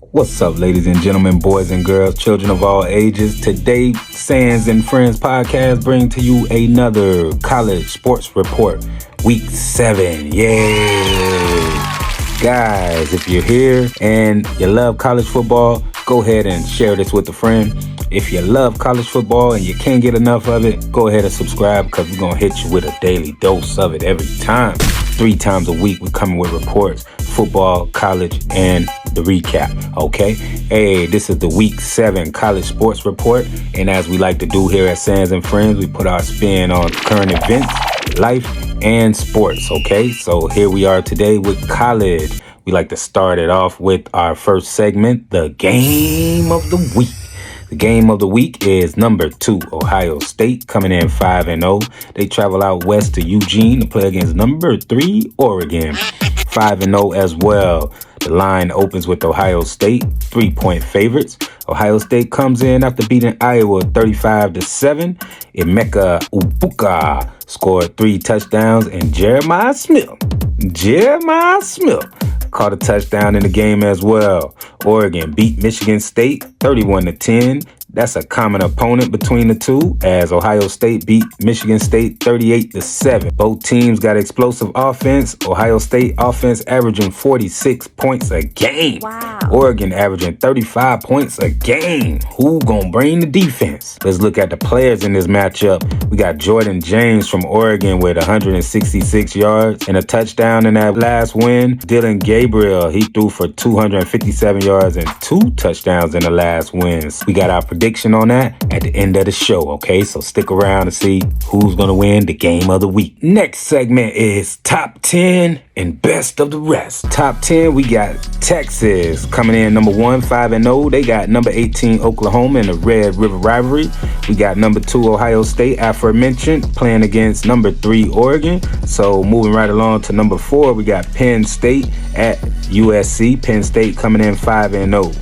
What's up, ladies and gentlemen, boys and girls, children of all ages? Today, Sands and Friends podcast bring to you another college sports report, week 7. Yay! Guys, if you're here and you love college football, go ahead and share this with a friend. If you love college football and you can't get enough of it, go ahead and subscribe because we're going to hit you with a daily dose of it every time. 3 times a week, we're coming with reports, football, college, and the recap, okay? Hey, this is the week 7 college sports report. And as we like to do here at Sands and Friends, we put our spin on current events, life, and sports, okay? So here we are today with college. We like to start it off with our first segment, the game of the week. The game of the week is number 2, Ohio State, coming in 5-0. They travel out west to Eugene to play against number 3, Oregon, 5-0 as well. The line opens with Ohio State, 3-point favorites. Ohio State comes in after beating Iowa 35-7. Emeka Ubuka scored 3 touchdowns, and Jeremiah Smith caught a touchdown in the game as well. Oregon beat Michigan State 31-10. That's a common opponent between the two, as Ohio State beat Michigan State 38-7. Both teams got explosive offense. Ohio State offense averaging 46 points a game. Wow. Oregon averaging 35 points a game. Who gonna bring the defense? Let's look at the players in this matchup. We got Jordan James from Oregon with 166 yards and a touchdown in that last win. Dylan Gabriel, he threw for 257 yards and 2 touchdowns in the last wins. We got our prediction on that at the end of the show, okay? So stick around to see who's gonna win the game of the week. Next segment is top 10 and best of the rest. Top 10, we got Texas coming in number 1, 5-0. They got number 18, Oklahoma in the Red River rivalry. We got number 2, Ohio State, aforementioned, playing against number 3, Oregon. So moving right along to number 4, we got Penn State at USC. Penn State coming in 5-0.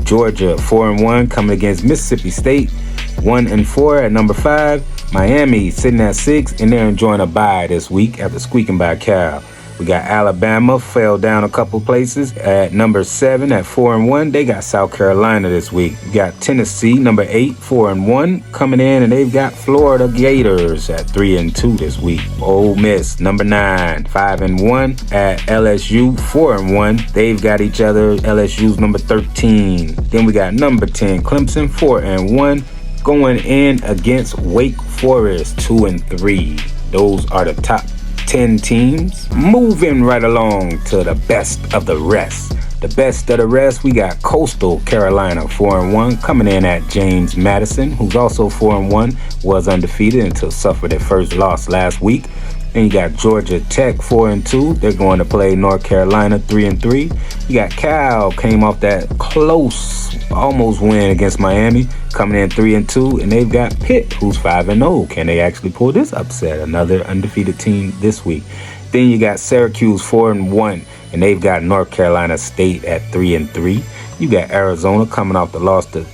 Georgia 4-1 coming against Mississippi State, 1-4 at number 5. Miami sitting at 6, and they're enjoying a bye this week after squeaking by Cal. We got Alabama, fell down a couple places at number 7 at 4-1. They got South Carolina this week. We got Tennessee, number 8, 4-1, coming in, and they've got Florida Gators at 3-2 this week. Ole Miss, number 9, 5-1 at LSU, 4-1. They've got each other. LSU's number 13. Then we got number 10, Clemson, 4-1, going in against Wake Forest, 2-3. Those are the top 10 teams. Moving right along to the best of the rest. The best of the rest, we got Coastal Carolina 4-1 coming in at James Madison, who's also 4-1, was undefeated until suffered their first loss last week. Then you got Georgia Tech 4-2. They're going to play North Carolina 3-3. You got Cal, came off that close, almost win against Miami, coming in 3-2, and they've got Pitt, who's 5-0. Can they actually pull this upset? Another undefeated team this week. Then you got Syracuse 4-1, and they've got North Carolina State at 3-3. You got Arizona coming off the loss to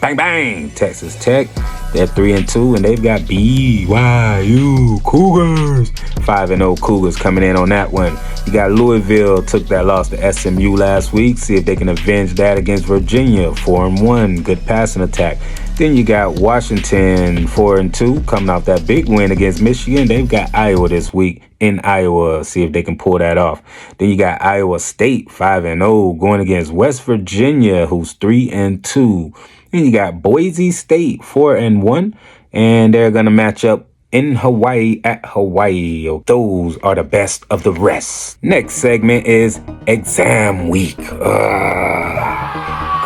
Texas Tech. They're 3-2, and they've got BYU Cougars, 5-0 Cougars coming in on that one. You got Louisville, took that loss to SMU last week. See if they can avenge that against Virginia, 4-1, good passing attack. Then you got Washington, 4-2, coming off that big win against Michigan. They've got Iowa this week in Iowa. See if they can pull that off. Then you got Iowa State, 5-0, going against West Virginia, who's 3-2. Then you got Boise State, 4-1, and they're going to match up in Hawaii at Hawaii. Those are the best of the rest. Next segment is exam week.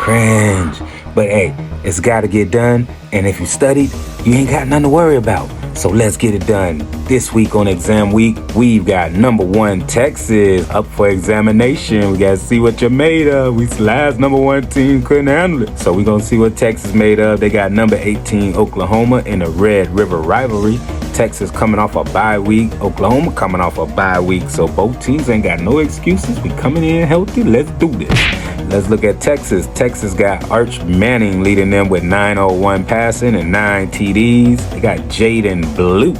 Cringe. But hey, it's got to get done. And if you studied, you ain't got nothing to worry about. So let's get it done. This week on exam week, we've got number 1, Texas, up for examination. We got to see what you're made of. We last number 1 team couldn't handle it. So we're going to see what Texas made of. They got number 18, Oklahoma, in the Red River rivalry. Texas coming off a bye week. Oklahoma coming off a bye week. So both teams ain't got no excuses. We coming in healthy. Let's do this. Let's look at Texas. Texas got Arch Manning leading them with 901 passing and 9 TDs. They got Jaden Blue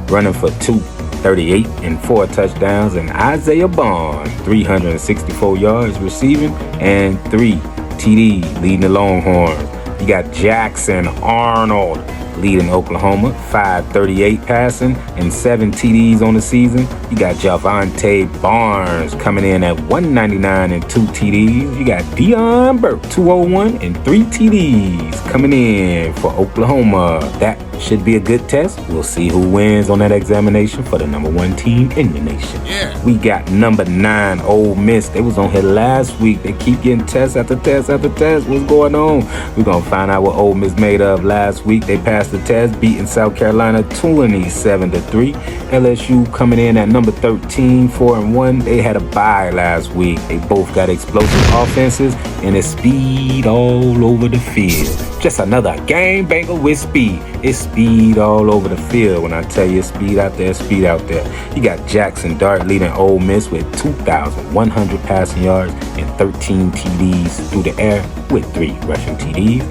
running for 238 and 4 touchdowns. And Isaiah Bond, 364 yards receiving and 3 TD, leading the Longhorns. You got Jackson Arnold leading Oklahoma, 538 passing and 7 TDs on the season. You got Javante Barnes coming in at 199 and 2 TDs. You got Deion Burke, 201 and 3 TDs coming in for Oklahoma. That should be a good test. We'll see who wins on that examination for the #1 team in the nation. Yeah. We got number 9, Ole Miss. They was on here last week. They keep getting test after test after test. What's going on? We're going to find out what Ole Miss made of last week. They passed the test, beating South Carolina 27-3. LSU coming in at number 13, 4-1. They had a bye last week. They both got explosive offenses and it's speed all over the field. Just another game banger with speed. It's speed all over the field. When I tell you speed out there, speed out there. You got Jackson Dart leading Ole Miss with 2,100 passing yards and 13 TDs through the air with 3 rushing TDs.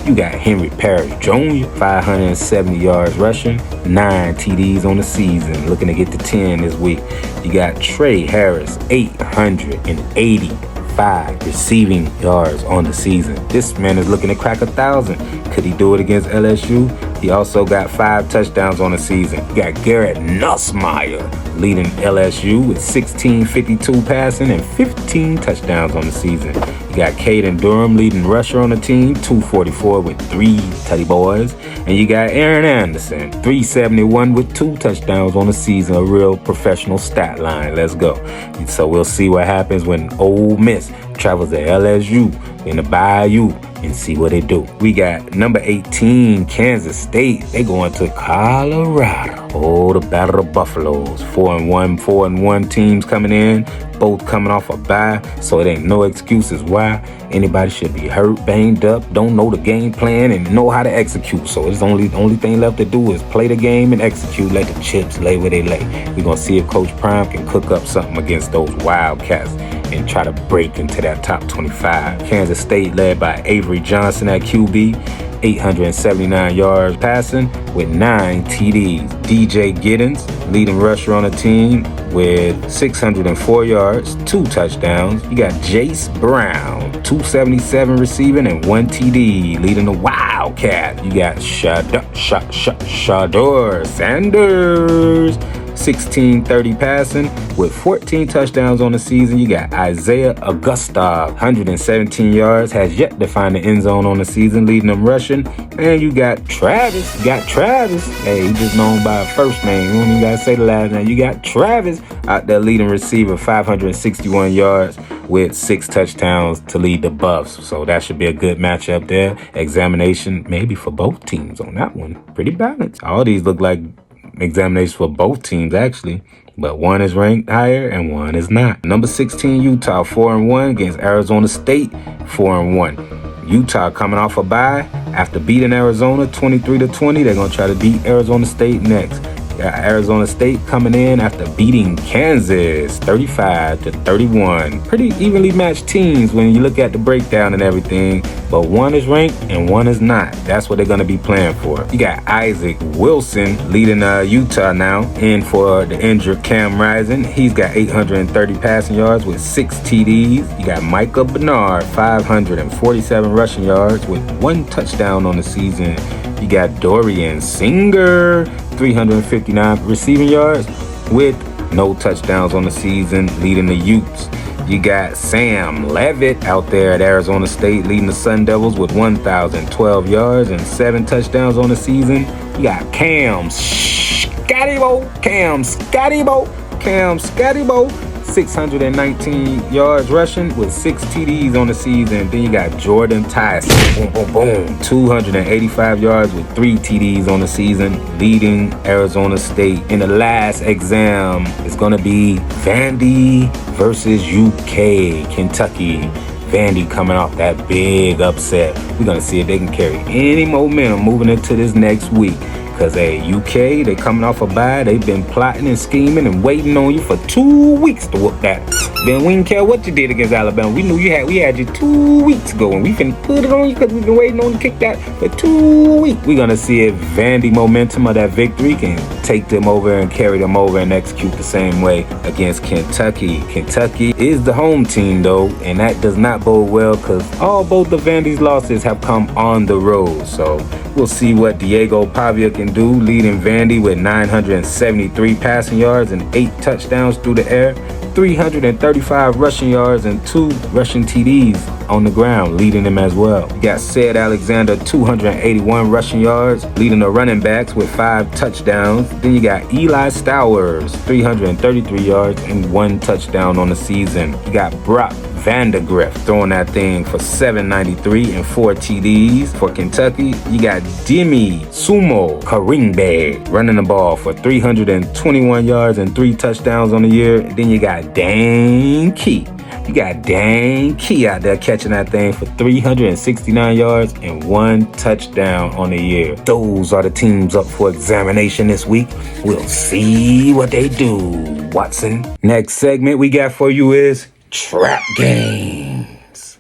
You got Henry Perry Jr., 570 yards rushing, 9 TDs on the season, looking to get to 10 this week. You got Trey Harris, 885 receiving yards on the season. This man is looking to crack 1,000. Could he do it against LSU? He also got 5 touchdowns on the season. You got Garrett Nussmeier leading LSU with 1,652 passing and 15 touchdowns on the season. You got Caden Durham leading rusher on the team, 244 with 3 tutty boys. And you got Aaron Anderson, 371 with 2 touchdowns on the season. A real professional stat line. Let's go. And so we'll see what happens when Ole Miss travels to LSU in the Bayou and see what they do. We got number 18, Kansas State. They going to Colorado. Oh, the Battle of Buffaloes. 4-1 teams coming in. Both coming off a bye, so it ain't no excuses why anybody should be hurt, banged up, don't know the game plan, and know how to execute. So it's only thing left to do is play the game and execute. Let the chips lay where they lay. We're going to see if Coach Prime can cook up something against those Wildcats and try to break into that top 25. Kansas State led by Avery Johnson at QB, 879 yards passing with 9 TDs. DJ Giddens, leading rusher on the team with 604 yards, 2 touchdowns. You got Jace Brown, 277 receiving and 1 TD, leading the Wildcat. You got Shador Sanders, 1630 passing with 14 touchdowns on the season. You got Isaiah Augusta, 117 yards, has yet to find the end zone on the season, leading them rushing. And you got Travis. Hey, he just known by a first name. You don't even gotta say the last name. You got Travis out there leading receiver, 561 yards with 6 touchdowns to lead the Buffs. So that should be a good matchup there. Examination maybe for both teams on that one. Pretty balanced. All these look like examinations for both teams actually, but one is ranked higher and one is not. Number 16 Utah, 4-1 against Arizona State, 4-1. Utah coming off a bye after beating Arizona 23-20. They're gonna try to beat Arizona State next. Got Arizona State coming in after beating Kansas 35-31. Pretty evenly matched teams when you look at the breakdown and everything, but one is ranked and one is not. That's what they're going to be playing for. You got Isaac Wilson leading Utah now in for the injured Cam Rising. He's got 830 passing yards with 6 TDs. You got Micah Bernard, 547 rushing yards with 1 touchdown on the season. You got Dorian Singer, 359 receiving yards with no touchdowns on the season, leading the Utes. You got Sam Levitt out there at Arizona State leading the Sun Devils with 1,012 yards and 7 touchdowns on the season. You got Cam Scottybo, 619 yards rushing with 6 TDs on the season. Then you got Jordan Tyson, 285 yards with 3 TDs on the season, leading Arizona State. In the last exam, it's going to be Vandy versus UK, Kentucky. Vandy coming off that big upset. We're going to see if they can carry any momentum moving into this next week. Because, UK, they coming off a bye. They've been plotting and scheming and waiting on you for 2 weeks to whoop that. Then we didn't care what you did against Alabama. We knew we had you 2 weeks ago, and we finna put it on you because we've been waiting on you to kick that for 2 weeks. We're going to see if Vandy momentum of that victory can take them over and carry them over and execute the same way against Kentucky. Kentucky is the home team, though, and that does not bode well because both of Vandy's losses have come on the road. So we'll see what Diego Pavia can do, leading Vandy with 973 passing yards and 8 touchdowns through the air, 335 rushing yards and 2 rushing TDs on the ground, leading them as well. You got Sid Alexander, 281 rushing yards, leading the running backs with 5 touchdowns. Then you got Eli Stowers, 333 yards and 1 touchdown on the season. You got Brock Vandegrift throwing that thing for 793 and 4 TDs. For Kentucky, you got Demi Sumo Karimbe running the ball for 321 yards and 3 touchdowns on the year. Then you got Dane Key. You got Dane Key out there catching that thing for 369 yards and 1 touchdown on the year. Those are the teams up for examination this week. We'll see what they do, Watson. Next segment we got for you is trap games.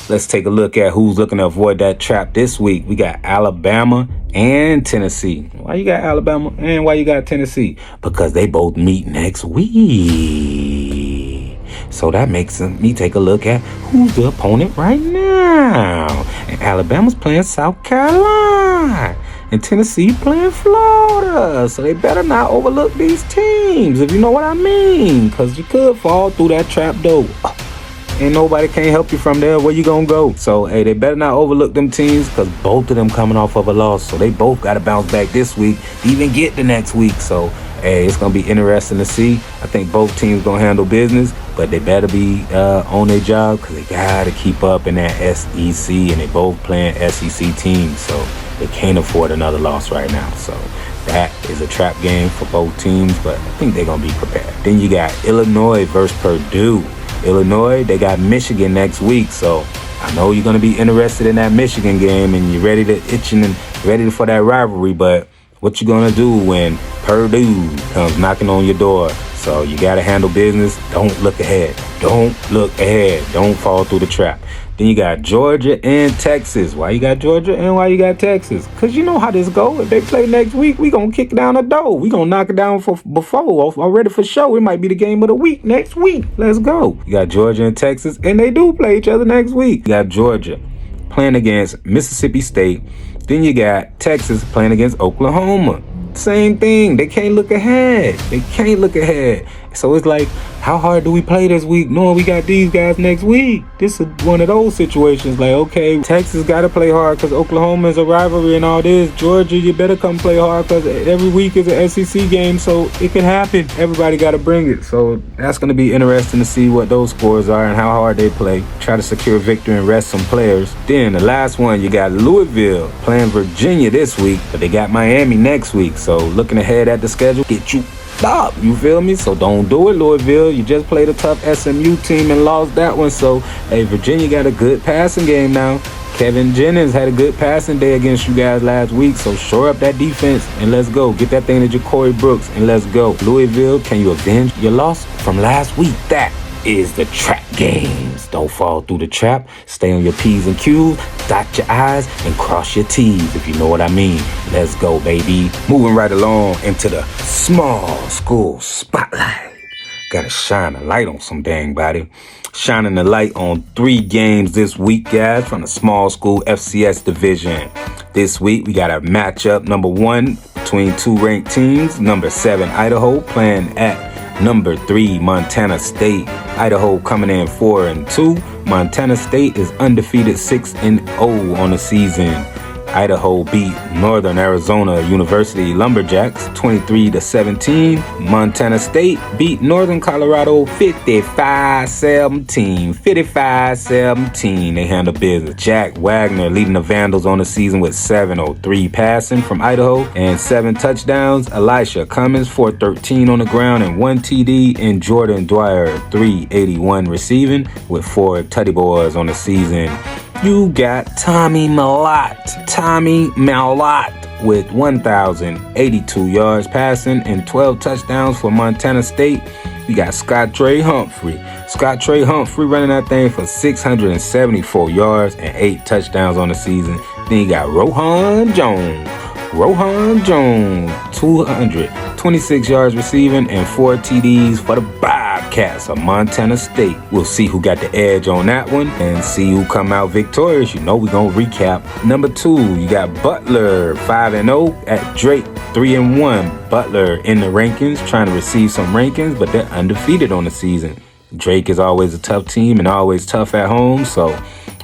Let's take a look at who's looking to avoid that trap this week. We got Alabama and Tennessee. Why you got Alabama and why you got Tennessee? Because they both meet next week. So that makes me take a look at who's the opponent right now. And Alabama's playing South Carolina. And Tennessee playing Florida. So they better not overlook these teams, if you know what I mean. Because you could fall through that trap door. And nobody can help you from there. Where you gonna go? So, they better not overlook them teams because both of them coming off of a loss. So they both got to bounce back this week to even get the next week. So, it's going to be interesting to see. I think both teams going to handle business, but they better be on their job because they got to keep up in that SEC, and they both playing SEC teams. So they can't afford another loss right now. So that is a trap game for both teams, but I think they're going to be prepared. Then you got Illinois versus Purdue. Illinois, they got Michigan next week, so I know you're going to be interested in that Michigan game, and you're ready to itching and ready for that rivalry, but what you going to do when Purdue comes knocking on your door? So you got to handle business. Don't look ahead. Don't look ahead. Don't fall through the trap. Then you got Georgia and Texas. Why you got Georgia and why you got Texas? Because you know how this go. If they play next week, we going to kick down the door. We going to knock it down before, already for sure. It might be the game of the week next week. Let's go. You got Georgia and Texas, and they do play each other next week. You got Georgia playing against Mississippi State. Then you got Texas playing against Oklahoma. Same thing. They can't look ahead. So it's like, how hard do we play this week knowing we got these guys next week? This is one of those situations like, okay, Texas got to play hard because Oklahoma is a rivalry and all this. Georgia, you better come play hard because every week is an SEC game, so it can happen. Everybody got to bring it. So that's going to be interesting to see what those scores are and how hard they play. Try to secure victory and rest some players. Then the last one, you got Louisville playing Virginia this week, but they got Miami next week. So looking ahead at the schedule, get you stop, you feel me? So don't do it, Louisville. You just played a tough SMU team and lost that one. So, Virginia got a good passing game now. Kevin Jennings had a good passing day against you guys last week. So shore up that defense and let's go. Get that thing to Ja'Cory Brooks and let's go. Louisville, can you avenge your loss from last week? That is the trap games. Don't fall through the trap. Stay on your P's and Q's, dot your I's, and cross your T's, if you know what I mean. Let's go, baby. Moving right along into the small school spotlight. Gotta shine a light on some dang body. Shining the light on 3 games this week, guys, from the small school FCS division. This week, we got a matchup, number 1, between 2 ranked teams. Number 7, Idaho, playing at number 3, Montana State. Idaho coming in 4-2. Montana State is undefeated 6-0 on the season. Idaho beat Northern Arizona University Lumberjacks 23-17. Montana State beat Northern Colorado 55-17. 55-17. They handle business. Jack Wagner leading the Vandals on the season with 703 passing from Idaho and 7 touchdowns. Elisha Cummins 413 on the ground and 1 TD. And Jordan Dwyer 381 receiving with 4 tutty boys on the season. you got Tommy Mellott with 1,082 yards passing and 12 touchdowns for Montana State. You got Scott Trey Humphrey running that thing for 674 yards and 8 touchdowns on the season. Then you got Rohan Jones, 226 yards receiving and 4 TDs for the Bobcats of Montana State. We'll see who got the edge on that one and see who come out victorious. You know we're going to recap. Number 2, you got Butler, 5-0 at Drake, 3-1. Butler in the rankings, trying to receive some rankings, but they're undefeated on the season. Drake is always a tough team and always tough at home, so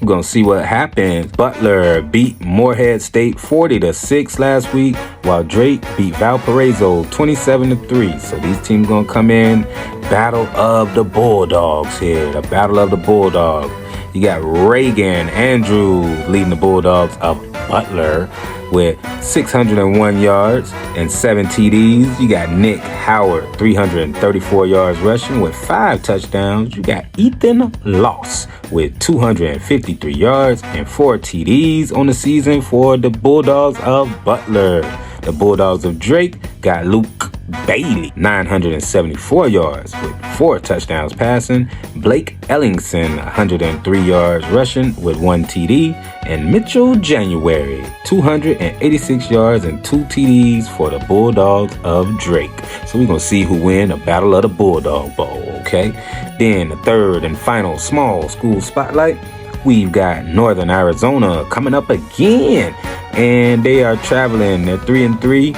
we're going to see what happens. Butler beat Morehead State 40-6 last week, while Drake beat Valparaiso 27-3. So these teams going to come in. Battle of the Bulldogs here. The Battle of the Bulldogs. You got Reagan Andrews leading the Bulldogs of Butler with 601 yards and 7 TDs. You got Nick Howard, 334 yards rushing with 5 touchdowns. You got Ethan Loss with 253 yards and 4 TDs on the season for the Bulldogs of Butler. The Bulldogs of Drake got Luke Bailey, 974 yards with 4 touchdowns passing. Blake Ellingson, 103 yards rushing with 1 TD. And Mitchell January, 286 yards and 2 TDs for the Bulldogs of Drake. So we're going to see who win the Battle of the Bulldog Bowl, okay? Then the third and final small school spotlight. We've got Northern Arizona coming up again. And they are traveling. They're 3-3.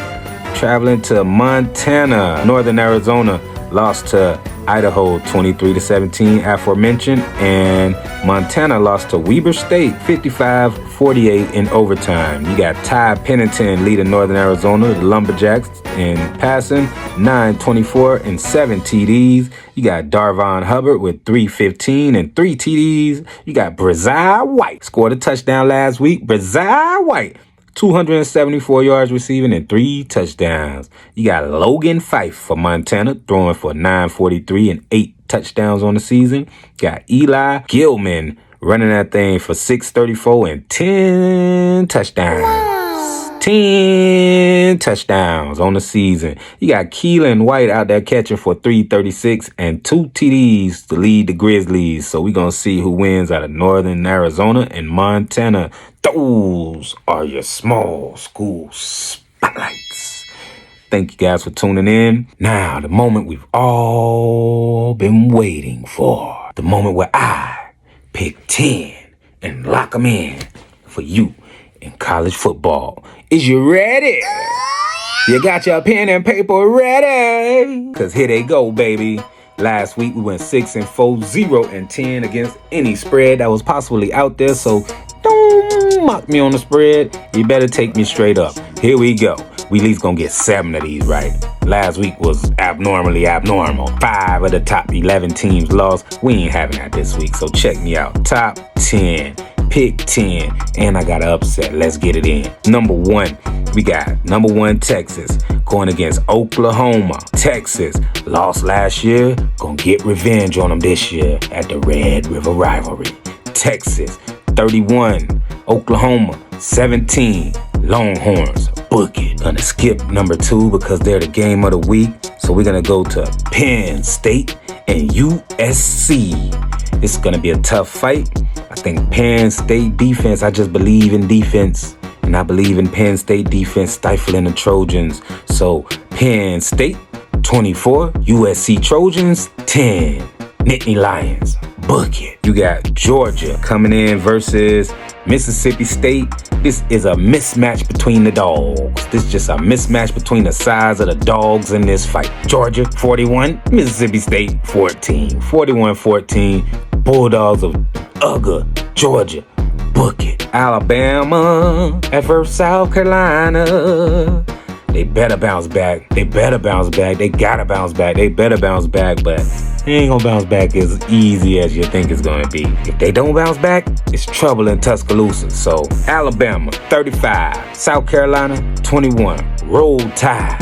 Traveling to Montana. Northern Arizona lost to Idaho 23-17 aforementioned, and Montana lost to Weber State 55-48 in overtime. You got Ty Pennington leading Northern Arizona, the Lumberjacks, in passing 924 and 7 TDs. You got Darvon Hubbard with 315 and 3 TDs. You got Brazil White scored a touchdown last week. Brazil White, 274 yards receiving and 3 touchdowns. You got Logan Fife for Montana throwing for 943 and 8 touchdowns on the season. Got Eli Gilman running that thing for 634 and 10 touchdowns. 10 touchdowns on the season. You got Keelan White out there catching for 336 and 2 TDs to lead the Grizzlies. So we're going to see who wins out of Northern Arizona and Montana. Those are your small school spotlights. Thank you guys for tuning in. Now, the moment we've all been waiting for. The moment where I pick 10 and lock them in for you in college football. Is you ready? You got your pen and paper ready? Because here they go, baby. Last week we went 6-4, 0-10 against any spread that was possibly out there. So don't mock me on the spread. You better take me straight up. Here we go. We at least gonna get 7 of these right. Last week was abnormally abnormal. 5 of the top 11 teams lost. We ain't having that this week. So check me out. Top 10. Pick 10, and I got an upset. Let's get it in. Number 1, we got number 1 Texas going against Oklahoma. Texas lost last year, gonna get revenge on them this year at the Red River rivalry. Texas 31, Oklahoma 17. Longhorns, book it. Gonna skip number 2 because they're the game of the week. So we're gonna go to Penn State and USC. It's gonna be a tough fight. I think Penn State defense, I just believe in defense. And I believe in Penn State defense stifling the Trojans. So Penn State 24, USC Trojans 10. Nittany Lions, book it. You got Georgia coming in versus Mississippi State. This is a mismatch between the dogs. This is just a mismatch between the size of the dogs in this fight. Georgia 41, Mississippi State 14. 41-14, Bulldogs of Georgia, book it. Alabama at versus South Carolina. They better bounce back. They gotta bounce back. They better bounce back, but they ain't gonna bounce back as easy as you think it's gonna be. If they don't bounce back, it's trouble in Tuscaloosa. So Alabama 35, South Carolina 21. Roll Tide,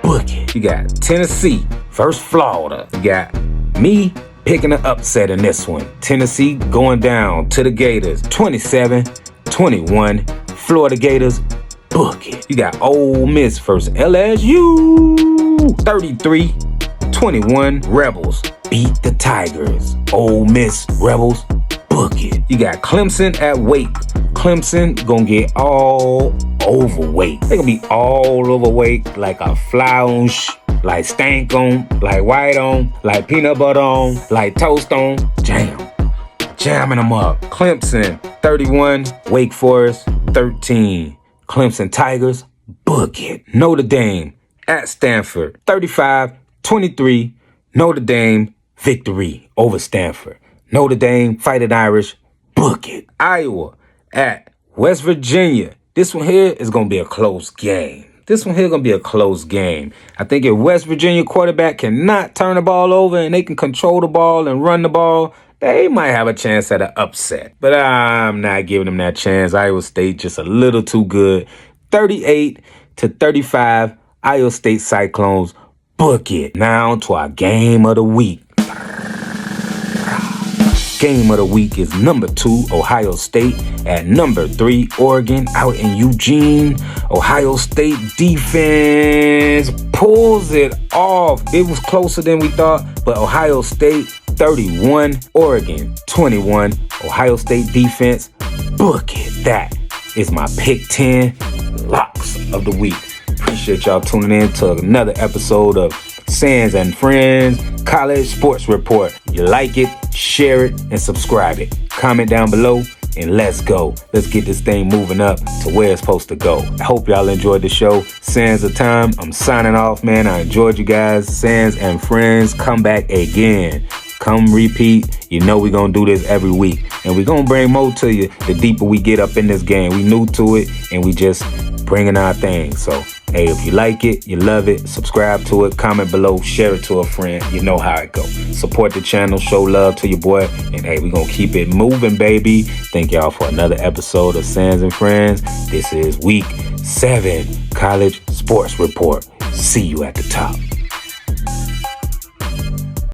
book it. You got Tennessee versus Florida. You got me picking an upset in this one. Tennessee going down to the Gators, 27-21. Florida Gators, book it. You got Ole Miss versus LSU, 33-21. Rebels beat the Tigers. Ole Miss Rebels, book it. You got Clemson at Wake. Clemson gonna get all overweight. They gonna be all overweight like a fly on like stank on, like white on, like peanut butter on, like toast on. Jamming them up. Clemson 31, Wake Forest 13. Clemson Tigers, book it. Notre Dame at Stanford, 35-23. Notre Dame victory over Stanford. Notre Dame fighting Irish, book it. Iowa at West Virginia. This one here is going to be a close game. I think if West Virginia quarterback cannot turn the ball over and they can control the ball and run the ball, they might have a chance at an upset. But I'm not giving them that chance. Iowa State just a little too good. 38-35, Iowa State Cyclones, book it. Now to our game of the week. Game of the week is number 2, Ohio State, at number 3, Oregon, out in Eugene. Ohio State defense pulls it off. It was closer than we thought, but Ohio State 31, Oregon 21. Ohio State defense, book it. That is my pick 10 locks of the week. Appreciate y'all tuning in to another episode of Sands and Friends College Sports Report. You like it, share it, and subscribe it. Comment down below, and let's go. Let's get this thing moving up to where it's supposed to go. I hope y'all enjoyed the show. Sands of Time, I'm signing off, man. I enjoyed you guys. Sands and Friends, come back again. Come repeat. You know we're going to do this every week. And we're going to bring more to you the deeper we get up in this game. We new to it, and we just bringing our thing. So, hey, if you like it, you love it, subscribe to it, comment below, share it to a friend. You know how it goes. Support the channel, show love to your boy, and hey, we're going to keep it moving, baby. Thank y'all for another episode of Sands and Friends. This is week 7 College Sports Report. See you at the top.